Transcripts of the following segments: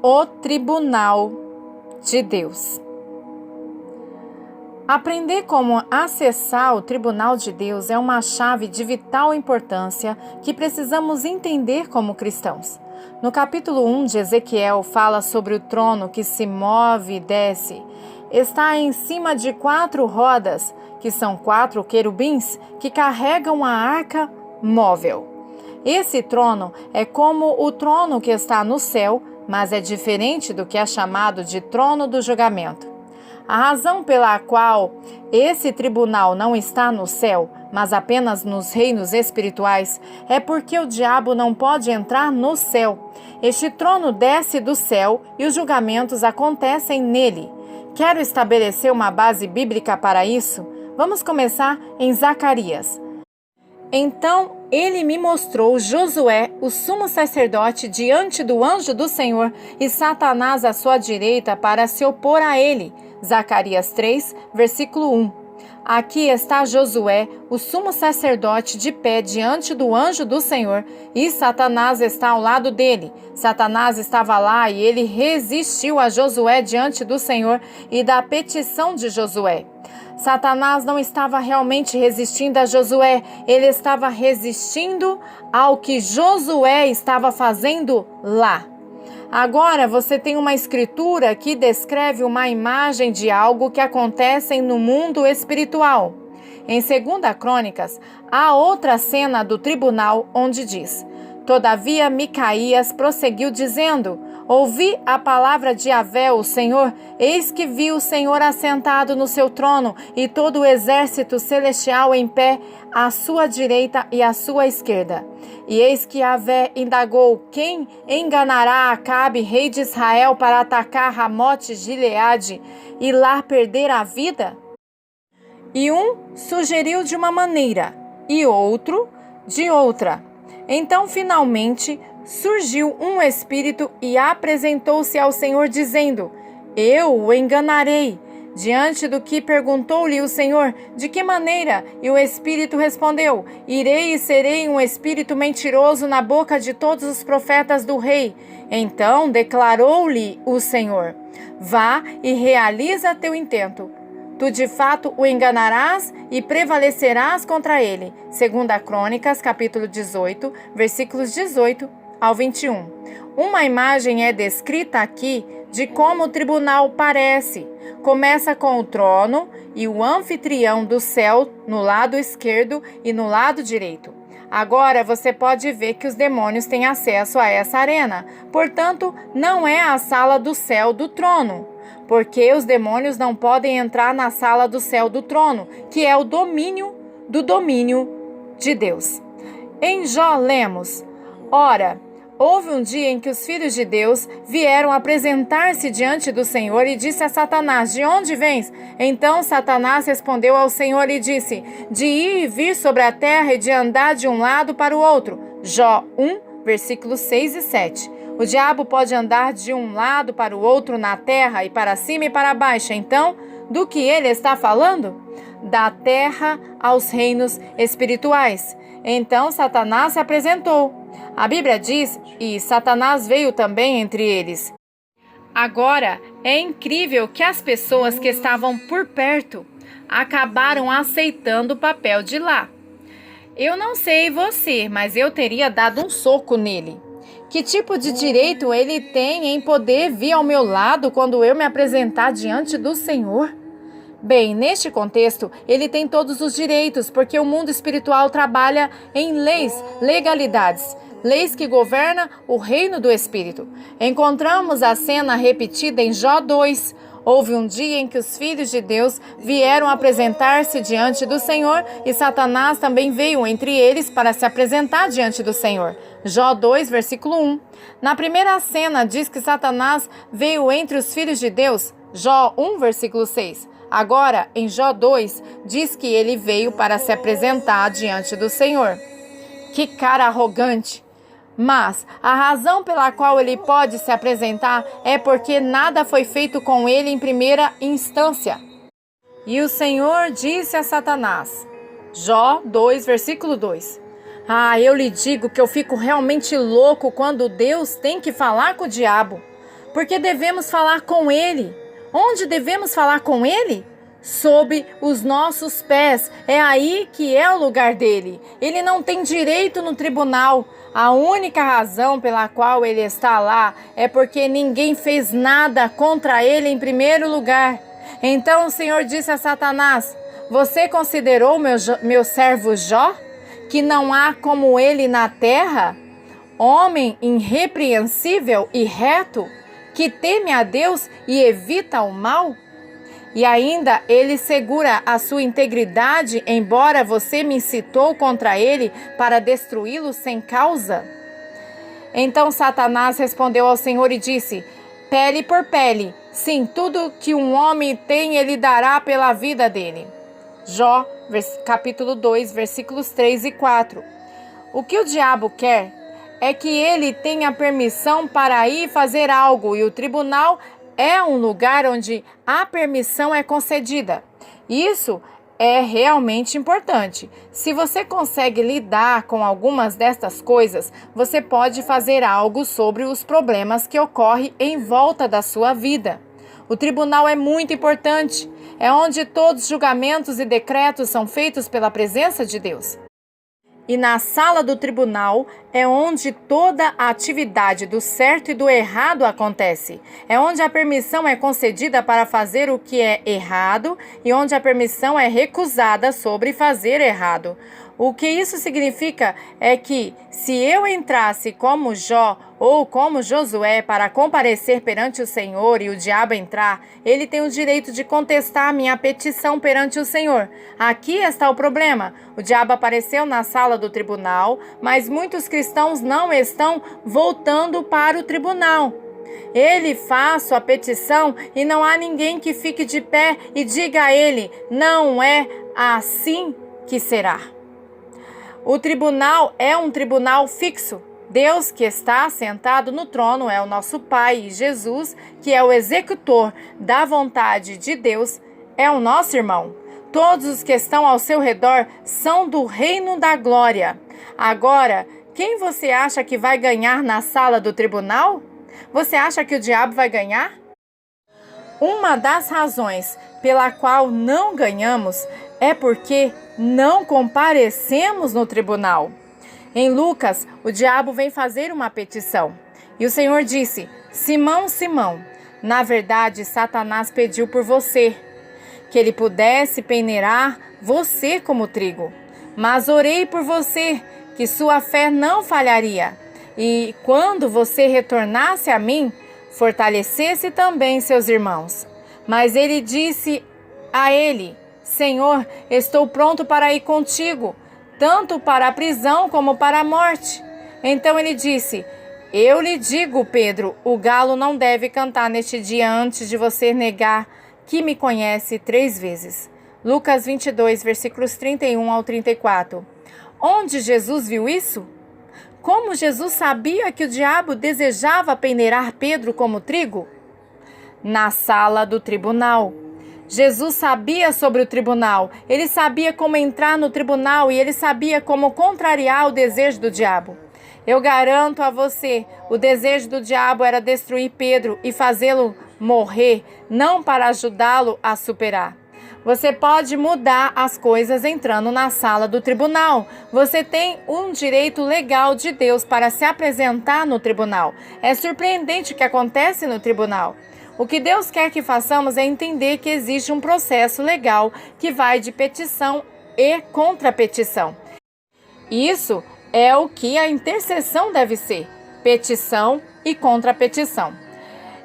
O tribunal de Deus. Aprender como acessar o tribunal de Deus é uma chave de vital importância que precisamos entender como cristãos. No capítulo 1 de Ezequiel fala sobre o trono que se move e desce. Está em cima de 4 rodas, que são 4 querubins que carregam a arca móvel. Esse trono é como o trono que está no céu, mas é diferente do que é chamado de trono do julgamento. A razão pela qual esse tribunal não está no céu, mas apenas nos reinos espirituais, é porque o diabo não pode entrar no céu. Este trono desce do céu e os julgamentos acontecem nele. Quero estabelecer uma base bíblica para isso? Vamos começar em Zacarias. Então ele me mostrou Josué, o sumo sacerdote, diante do anjo do Senhor, e Satanás à sua direita para se opor a ele. Zacarias 3, versículo 1. Aqui está Josué, o sumo sacerdote, de pé diante do anjo do Senhor, e Satanás está ao lado dele. Satanás estava lá e ele resistiu a Josué diante do Senhor e da petição de Josué. Satanás não estava realmente resistindo a Josué, ele estava resistindo ao que Josué estava fazendo lá. Agora você tem uma escritura que descreve uma imagem de algo que acontece no mundo espiritual. Em 2 Crônicas, há outra cena do tribunal onde diz: Todavia Micaías prosseguiu dizendo: Ouvi a palavra de Yahvé, o Senhor, eis que vi o Senhor assentado no seu trono e todo o exército celestial em pé à sua direita e à sua esquerda. E eis que Yahvé indagou: quem enganará Acabe, rei de Israel, para atacar Ramote-Gileade e lá perder a vida? E um sugeriu de uma maneira e outro de outra. Então, finalmente, surgiu um espírito e apresentou-se ao Senhor, dizendo: Eu o enganarei. Diante do que perguntou-lhe o Senhor: De que maneira? E o espírito respondeu: Irei e serei um espírito mentiroso na boca de todos os profetas do rei. Então declarou-lhe o Senhor: Vá e realiza teu intento. Tu de fato o enganarás e prevalecerás contra ele. 2 Crônicas, capítulo 18, versículos 18 ao 21. Uma imagem é descrita aqui de como o tribunal parece. Começa com o trono e o anfitrião do céu no lado esquerdo e no lado direito. Agora você pode ver que os demônios têm acesso a essa arena. Portanto, não é a sala do céu do trono, porque os demônios não podem entrar na sala do céu do trono, que é o domínio de Deus. Em Jó lemos: Ora, houve um dia em que os filhos de Deus vieram apresentar-se diante do Senhor e disse a Satanás: De onde vens? Então Satanás respondeu ao Senhor e disse: De ir e vir sobre a terra e de andar de um lado para o outro. Jó 1, versículos 6 e 7. O diabo pode andar de um lado para o outro na terra e para cima e para baixo. Então, do que ele está falando? Da terra aos reinos espirituais. Então Satanás se apresentou. A Bíblia diz: e Satanás veio também entre eles. Agora, é incrível que as pessoas que estavam por perto acabaram aceitando o papel de lá. Eu não sei você, mas eu teria dado um soco nele. Que tipo de direito ele tem em poder vir ao meu lado quando eu me apresentar diante do Senhor? Bem, neste contexto, ele tem todos os direitos, porque o mundo espiritual trabalha em legalidades que governam o reino do Espírito. Encontramos a cena repetida em Jó 2. Houve um dia em que os filhos de Deus vieram apresentar-se diante do Senhor e Satanás também veio entre eles para se apresentar diante do Senhor. Jó 2, versículo 1. Na primeira cena diz que Satanás veio entre os filhos de Deus. Jó 1, versículo 6. Agora, em Jó 2, diz que ele veio para se apresentar diante do Senhor. Que cara arrogante! Mas a razão pela qual ele pode se apresentar é porque nada foi feito com ele em primeira instância. E o Senhor disse a Satanás, Jó 2, versículo 2, eu lhe digo que eu fico realmente louco quando Deus tem que falar com o diabo. porque devemos falar com Ele. Onde devemos falar com Ele? Sob os nossos pés. É aí que é o lugar dele. Ele não tem direito no tribunal. A única razão pela qual ele está lá é porque ninguém fez nada contra ele em primeiro lugar. Então o Senhor disse a Satanás: você considerou meu servo Jó, que não há como ele na terra? Homem irrepreensível e reto, que teme a Deus e evita o mal? E ainda ele segura a sua integridade, embora você me incitou contra ele para destruí-lo sem causa? Então Satanás respondeu ao Senhor e disse: pele por pele, sim, tudo que um homem tem ele dará pela vida dele. Jó, capítulo 2, versículos 3 e 4. O que o diabo quer é que ele tenha permissão para ir fazer algo, e o tribunal é um lugar onde a permissão é concedida. Isso é realmente importante. Se você consegue lidar com algumas destas coisas, você pode fazer algo sobre os problemas que ocorrem em volta da sua vida. O tribunal é muito importante. É onde todos os julgamentos e decretos são feitos pela presença de Deus. E na sala do tribunal é onde toda a atividade do certo e do errado acontece. É onde a permissão é concedida para fazer o que é errado e onde a permissão é recusada sobre fazer errado. O que isso significa é que, se eu entrasse como Jó ou como Josué para comparecer perante o Senhor e o diabo entrar, ele tem o direito de contestar a minha petição perante o Senhor. Aqui está o problema. O diabo apareceu na sala do tribunal, mas muitos cristãos não estão voltando para o tribunal. Ele faz sua petição e não há ninguém que fique de pé e diga a ele: não é assim que será. O tribunal é um tribunal fixo. Deus, que está sentado no trono, é o nosso Pai, e Jesus, que é o executor da vontade de Deus, é o nosso irmão. Todos os que estão ao seu redor são do reino da glória. Agora, quem você acha que vai ganhar na sala do tribunal? Você acha que o diabo vai ganhar? Uma das razões pela qual não ganhamos é porque não comparecemos no tribunal. Em Lucas, o diabo vem fazer uma petição. E o Senhor disse: Simão, Simão, na verdade Satanás pediu por você, que ele pudesse peneirar você como trigo. Mas orei por você, que sua fé não falharia. E quando você retornasse a mim, fortalecesse também seus irmãos. Mas ele disse a ele: Senhor, estou pronto para ir contigo, tanto para a prisão como para a morte. Então ele disse: eu lhe digo, Pedro, o galo não deve cantar neste dia antes de você negar que me conhece 3 vezes. Lucas 22, versículos 31 ao 34. Onde Jesus viu isso? Como Jesus sabia que o diabo desejava peneirar Pedro como trigo? Na sala do tribunal. Jesus sabia sobre o tribunal, ele sabia como entrar no tribunal e ele sabia como contrariar o desejo do diabo. Eu garanto a você, o desejo do diabo era destruir Pedro e fazê-lo morrer, não para ajudá-lo a superar. Você pode mudar as coisas entrando na sala do tribunal. Você tem um direito legal de Deus para se apresentar no tribunal. É surpreendente o que acontece no tribunal. O que Deus quer que façamos é entender que existe um processo legal que vai de petição e contrapetição. Isso é o que a intercessão deve ser: petição e contrapetição.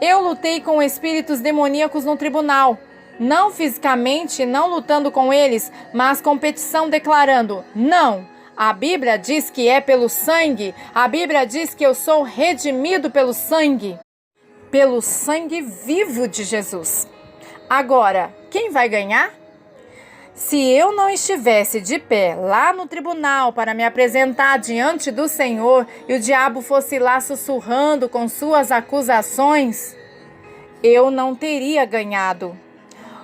Eu lutei com espíritos demoníacos no tribunal, não fisicamente, não lutando com eles, mas com petição declarando: não, a Bíblia diz que é pelo sangue, a Bíblia diz que eu sou redimido pelo sangue vivo de Jesus. Agora, quem vai ganhar? Se eu não estivesse de pé lá no tribunal para me apresentar diante do Senhor e o diabo fosse lá sussurrando com suas acusações, eu não teria ganhado.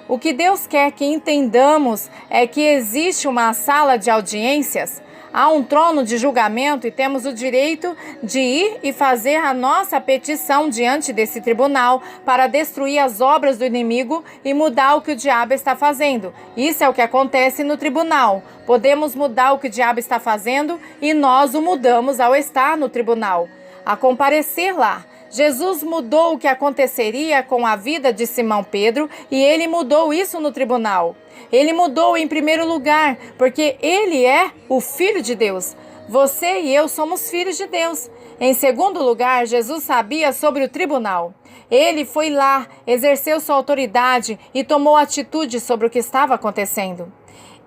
O que Deus quer que entendamos é que existe uma sala de audiências. Há um trono de julgamento e temos o direito de ir e fazer a nossa petição diante desse tribunal para destruir as obras do inimigo e mudar o que o diabo está fazendo. Isso é o que acontece no tribunal. Podemos mudar o que o diabo está fazendo e nós o mudamos ao estar no tribunal, a comparecer lá. Jesus mudou o que aconteceria com a vida de Simão Pedro e ele mudou isso no tribunal. Ele mudou em primeiro lugar, porque ele é o Filho de Deus. Você e eu somos filhos de Deus. Em segundo lugar, Jesus sabia sobre o tribunal. Ele foi lá, exerceu sua autoridade e tomou atitude sobre o que estava acontecendo.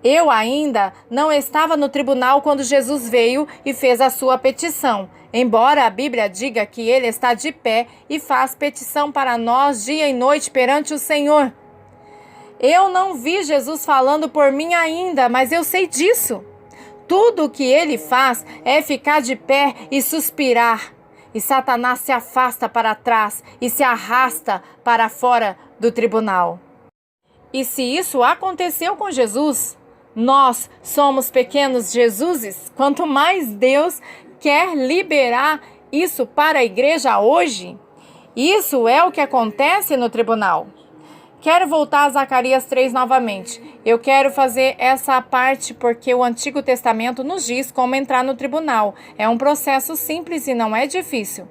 Eu ainda não estava no tribunal quando Jesus veio e fez a sua petição, embora a Bíblia diga que ele está de pé e faz petição para nós dia e noite perante o Senhor. Eu não vi Jesus falando por mim ainda, mas eu sei disso. Tudo o que ele faz é ficar de pé e suspirar. E Satanás se afasta para trás e se arrasta para fora do tribunal. E se isso aconteceu com Jesus, nós somos pequenos Jesuses. Quanto mais Deus quer liberar isso para a igreja hoje, isso é o que acontece no tribunal. Quero voltar a Zacarias 3 novamente. Eu quero fazer essa parte porque o Antigo Testamento nos diz como entrar no tribunal. É um processo simples e não é difícil.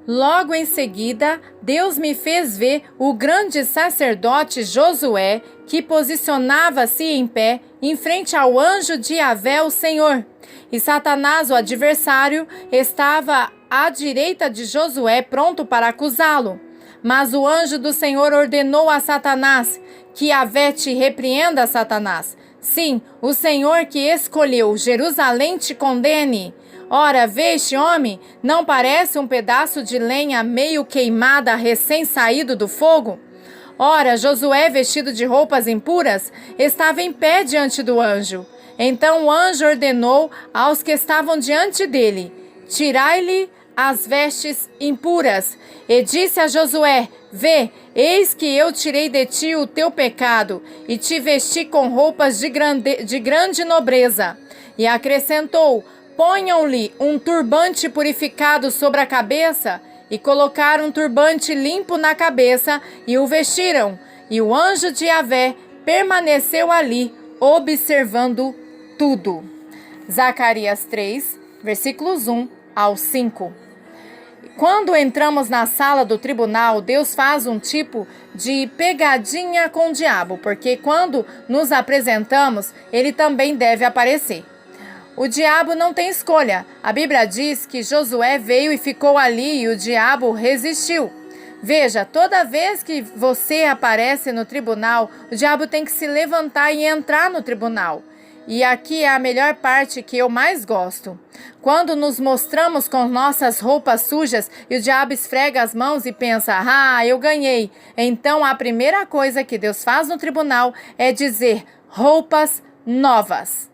Logo em seguida, Deus me fez ver o grande sacerdote Josué, que posicionava-se em pé em frente ao anjo de Yahvé, o Senhor. E Satanás, o adversário, estava à direita de Josué, pronto para acusá-lo. Mas o anjo do Senhor ordenou a Satanás: que Yahvé te repreenda, Satanás. Sim, o Senhor que escolheu Jerusalém te condene. Ora, vê este homem? Não parece um pedaço de lenha meio queimada, recém-saído do fogo? Ora, Josué, vestido de roupas impuras, estava em pé diante do anjo. Então o anjo ordenou aos que estavam diante dele: tirai-lhe as vestes impuras. E disse a Josué: vê, eis que eu tirei de ti o teu pecado, e te vesti com roupas de grande nobreza. E acrescentou: ponham-lhe um turbante purificado sobre a cabeça. E colocaram um turbante limpo na cabeça, e o vestiram. E o anjo de Yahvé permaneceu ali, observando tudo. Zacarias 3, versículos 1 ao 5. Quando entramos na sala do tribunal, Deus faz um tipo de pegadinha com o diabo, porque quando nos apresentamos, ele também deve aparecer. O diabo não tem escolha. A Bíblia diz que Josué veio e ficou ali e o diabo resistiu. Veja, toda vez que você aparece no tribunal, o diabo tem que se levantar e entrar no tribunal. E aqui é a melhor parte que eu mais gosto. Quando nos mostramos com nossas roupas sujas e o diabo esfrega as mãos e pensa: ah, eu ganhei. Então a primeira coisa que Deus faz no tribunal é dizer: roupas novas.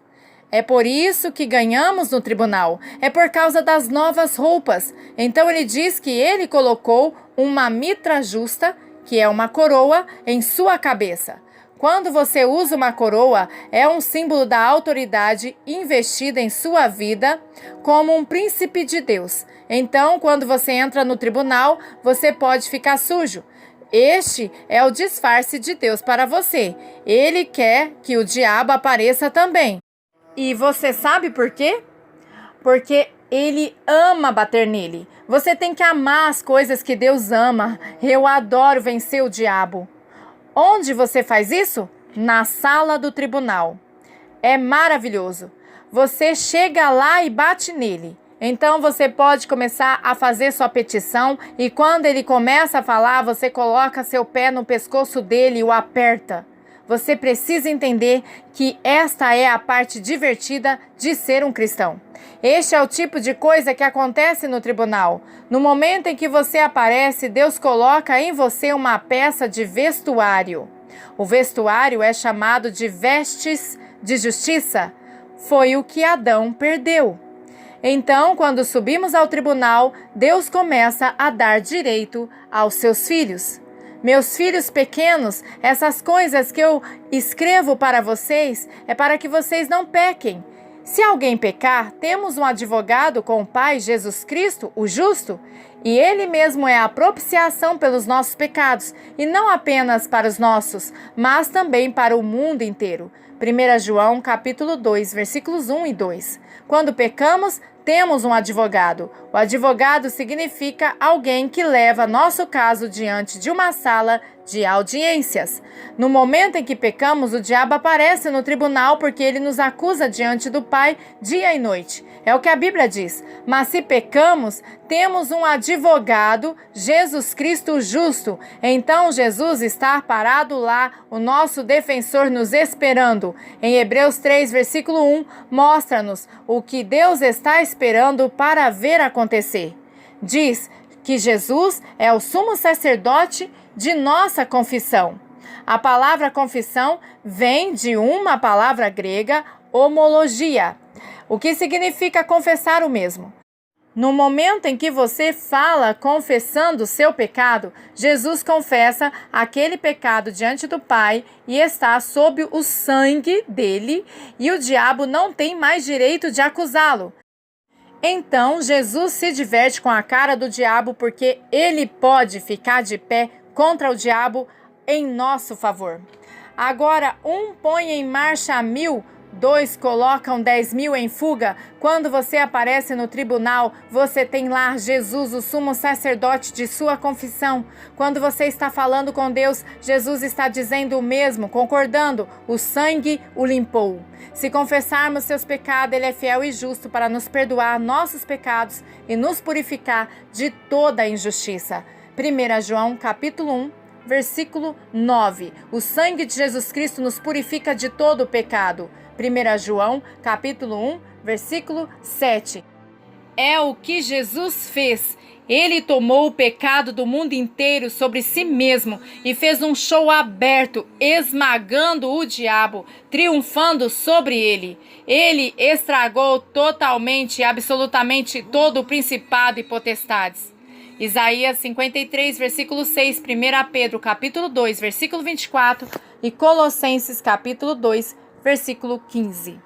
É por isso que ganhamos no tribunal. É por causa das novas roupas. Então ele diz que ele colocou uma mitra justa, que é uma coroa, em sua cabeça. Quando você usa uma coroa, é um símbolo da autoridade investida em sua vida como um príncipe de Deus. Então, quando você entra no tribunal, você pode ficar sujo. Este é o disfarce de Deus para você. Ele quer que o diabo apareça também. E você sabe por quê? Porque ele ama bater nele. Você tem que amar as coisas que Deus ama. Eu adoro vencer o diabo. Onde você faz isso? Na sala do tribunal. É maravilhoso. Você chega lá e bate nele. Então você pode começar a fazer sua petição e quando ele começa a falar, você coloca seu pé no pescoço dele e o aperta. Você precisa entender que esta é a parte divertida de ser um cristão. Este é o tipo de coisa que acontece no tribunal. No momento em que você aparece, Deus coloca em você uma peça de vestuário. O vestuário é chamado de vestes de justiça. Foi o que Adão perdeu. Então, quando subimos ao tribunal, Deus começa a dar direito aos seus filhos. Meus filhos pequenos, essas coisas que eu escrevo para vocês é para que vocês não pequem. Se alguém pecar, temos um advogado com o Pai, Jesus Cristo, o justo, e Ele mesmo é a propiciação pelos nossos pecados, e não apenas para os nossos, mas também para o mundo inteiro. 1 João capítulo 2, versículos 1 e 2. Quando pecamos, temos um advogado. O advogado significa alguém que leva nosso caso diante de uma sala de audiências. No momento em que pecamos, o diabo aparece no tribunal porque ele nos acusa diante do Pai dia e noite. É o que a Bíblia diz. Mas se pecamos, temos um advogado, Jesus Cristo justo. Então Jesus está parado lá, o nosso defensor nos esperando. Em Hebreus 3, versículo 1, mostra-nos o que Deus está esperando para ver acontecer. Diz que Jesus é o sumo sacerdote de nossa confissão. A palavra confissão vem de uma palavra grega, homologia, o que significa confessar o mesmo. No momento em que você fala confessando o seu pecado, Jesus confessa aquele pecado diante do Pai e está sob o sangue dele, e o diabo não tem mais direito de acusá-lo. Então, Jesus se diverte com a cara do diabo porque ele pode ficar de pé contra o diabo em nosso favor. Agora, um põe em marcha 1.000, 2 colocam 10.000 em fuga. Quando você aparece no tribunal, você tem lá Jesus, o sumo sacerdote de sua confissão. Quando você está falando com Deus, Jesus está dizendo o mesmo, concordando. O sangue o limpou. Se confessarmos seus pecados, Ele é fiel e justo para nos perdoar nossos pecados e nos purificar de toda a injustiça. 1 João capítulo 1, versículo 9. O sangue de Jesus Cristo nos purifica de todo o pecado. 1 João, capítulo 1, versículo 7. É o que Jesus fez. Ele tomou o pecado do mundo inteiro sobre si mesmo e fez um show aberto, esmagando o diabo, triunfando sobre ele. Ele estragou totalmente e absolutamente todo o principado e potestades. Isaías 53, versículo 6, 1 Pedro, capítulo 2, versículo 24 e Colossenses, capítulo 2, versículo 15.